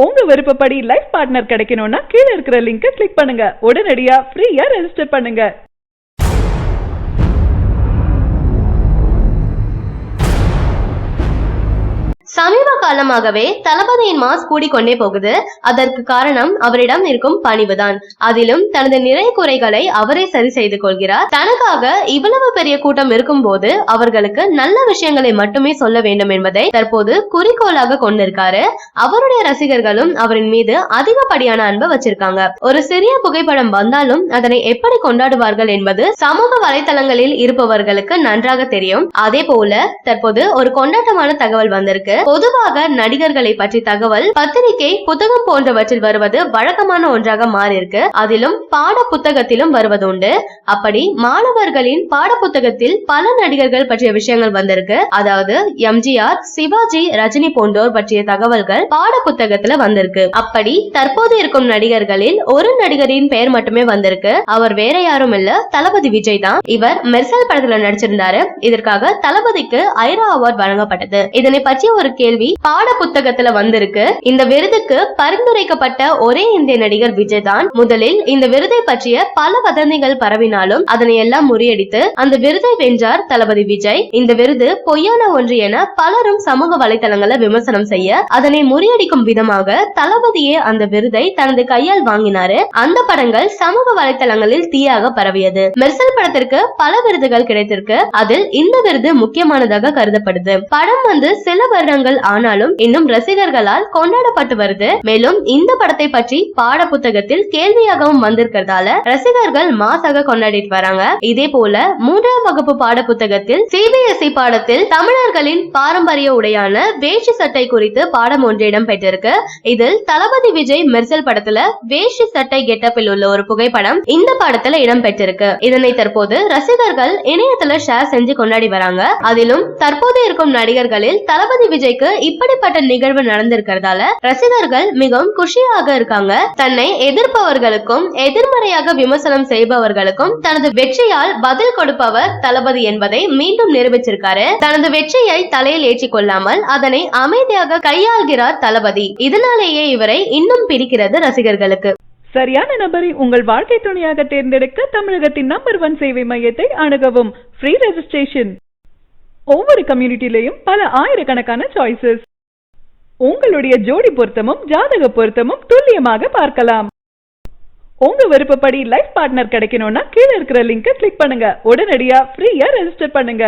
உங்க விருப்பப்படி life partner கிடைக்கணும்னா கீழ இருக்கிற லிங்கை கிளிக் பண்ணுங்க. உடனடியா ஃப்ரீயா ரெஜிஸ்டர் பண்ணுங்க. சமீப காலமாகவே தளபதியின் மாஸ் கூடிக்கொண்டே போகுது. அதற்கு காரணம் அவரிடம் இருக்கும் பணிவுதான். அதிலும் தனது நிறை குறைகளை அவரே சரி செய்து கொள்கிறார். தனக்காக இவ்வளவு பெரிய கூட்டம் இருக்கும் போது அவர்களுக்கு நல்ல விஷயங்களை மட்டுமே சொல்ல வேண்டும் என்பதை தற்போது குறிக்கோளாக கொண்டிருக்காரு. அவருடைய ரசிகர்களும் அவரின் மீது அதிகப்படியான அன்பை வச்சிருக்காங்க. ஒரு சிறிய புகைப்படம் வந்தாலும் அதனை எப்படி கொண்டாடுவார்கள் என்பது சமூக வலைதளங்களில் இருப்பவர்களுக்கு நன்றாக தெரியும். அதே போல தற்போது ஒரு கொண்டாட்டமான தகவல் வந்திருக்கு. பொதுவாக நடிகர்களை பற்றி தகவல் பத்திரிகை, புத்தகம் போன்றவற்றில் வருவது வழக்கமான ஒன்றாக மாறியிருக்கு. அதிலும் பாட புத்தகத்திலும் வருவது உண்டு. அப்படி மாணவர்களின் பாட புத்தகத்தில் பல நடிகர்கள் பற்றிய விஷயங்கள் வந்திருக்கு. அதாவது எம்ஜிஆர், சிவாஜி, ரஜினி போன்றோர் பற்றிய தகவல்கள் பாட புத்தகத்துல வந்திருக்கு. அப்படி தற்போது இருக்கும் நடிகர்களில் ஒரு நடிகரின் பெயர் மட்டுமே வந்திருக்கு. அவர் வேற யாரும் இல்ல, தளபதி விஜய் தான். இவர் மெர்சல் படத்துல நடிச்சிருந்தாரு. இதற்காக தளபதிக்கு ஐரா அவார்ட் வழங்கப்பட்டது. இதனை பற்றி ஒரு கேள்வி பாட புத்தகத்துல வந்திருக்கு. இந்த விருதுக்கு பரிந்துரைக்கப்பட்ட ஒரே இந்திய நடிகர் விஜய் தான். முதலில் இந்த விருதை பற்றிய பல வதந்திகள் பரவினாலும் அதனை எல்லாம் முறியடித்து அந்த விருதை வென்றார் தளபதி விஜய். இந்த விருது பொய்யான ஒன்று என பலரும் சமூக வலைதளங்களை விமர்சனம் செய்ய, அதனை முறியடிக்கும் விதமாக தளபதியே அந்த விருதை தனது கையால் வாங்கினாரு. அந்த படங்கள் சமூக வலைதளங்களில் தீயாக பரவியது. மெர்சல் படத்திற்கு பல விருதுகள் கிடைத்திருக்கு. அதில் இந்த விருது முக்கியமானதாக கருதப்படுது. படம் வந்து சில வருடங்கள் ஆனாலும் இன்னும் ரசிகர்களால் கொண்டாடப்பட்டு வருது. மேலும் இந்த படத்தை பற்றி பாட புத்தகத்தில் கேள்வியாகவும் வந்திருக்கிறதால ரசிகர்கள் மாசாக கொண்டாடிட்டு வராங்க. இதே போல 3ஆம் வகுப்பு பாட புத்தகத்தில் சிபிஎஸ்இ பாடத்தில் தமிழர்களின் பாரம்பரிய உடையான வேஷ்டி சட்டை குறித்து பாடம் ஒன்று இடம் பெற்றிருக்கு. இதில் தளபதி விஜய் மெர்சல் படத்துல வேஷ்டி சட்டை கெட்டப்பில் உள்ள ஒரு புகைப்படம் இந்த பாடத்துல இடம் பெற்றிருக்கு. இதனை தற்போது ரசிகர்கள் இணையத்துல ஷேர் செஞ்சு கொண்டாடி வராங்க. அதிலும் தற்போது இருக்கும் நடிகர்களில் தளபதி விஜய்க்கு இப்படிப்பட்ட நிகழ்வு நடந்திருக்கிறதால ரசிகர்கள் மிகவும் குஷியாக இருக்காங்க. தன்னை எதிர்ப்பவர்களுக்கும் எதிர்மறையாக விமர்சனம் செய்பவர்களுக்கும் தனது வெற்றியால் பதில் கொடுப்பவர் தளபதி என்பதை மீண்டும் நிரூபிச்சிருக்காரு. தனது வெற்றியை தலையில் ஏற்றிக் கொள்ளாமல் அதனை அமைதியாக கையாள்கிறார் தளபதி. இதனாலேயே இவரை இன்னும் பிடிக்கிறது ரசிகர்களுக்கு. சரியான நபரை உங்கள் வாழ்க்கை துணையாக தேர்ந்தெடுக்க தமிழகத்தின் நம்பர் 1 சேவை மையத்தை அணுகவும். Free registration. ஒவ்வொரு கம்யூனிட்டிலையும் பல ஆயிரக்கணக்கான சாய்ஸஸ். உங்களுடைய ஜோடி பொருத்தமும் ஜாதக பொருத்தமும் துல்லியமாக பார்க்கலாம். உங்க விருப்பப்படி லைஃப் பார்ட்னர் கிடைக்கணும்னா கீழ இருக்கிற லிங்கை கிளிக் பண்ணுங்க. உடனடியா ஃப்ரீயா ரெஜிஸ்டர் பண்ணுங்க.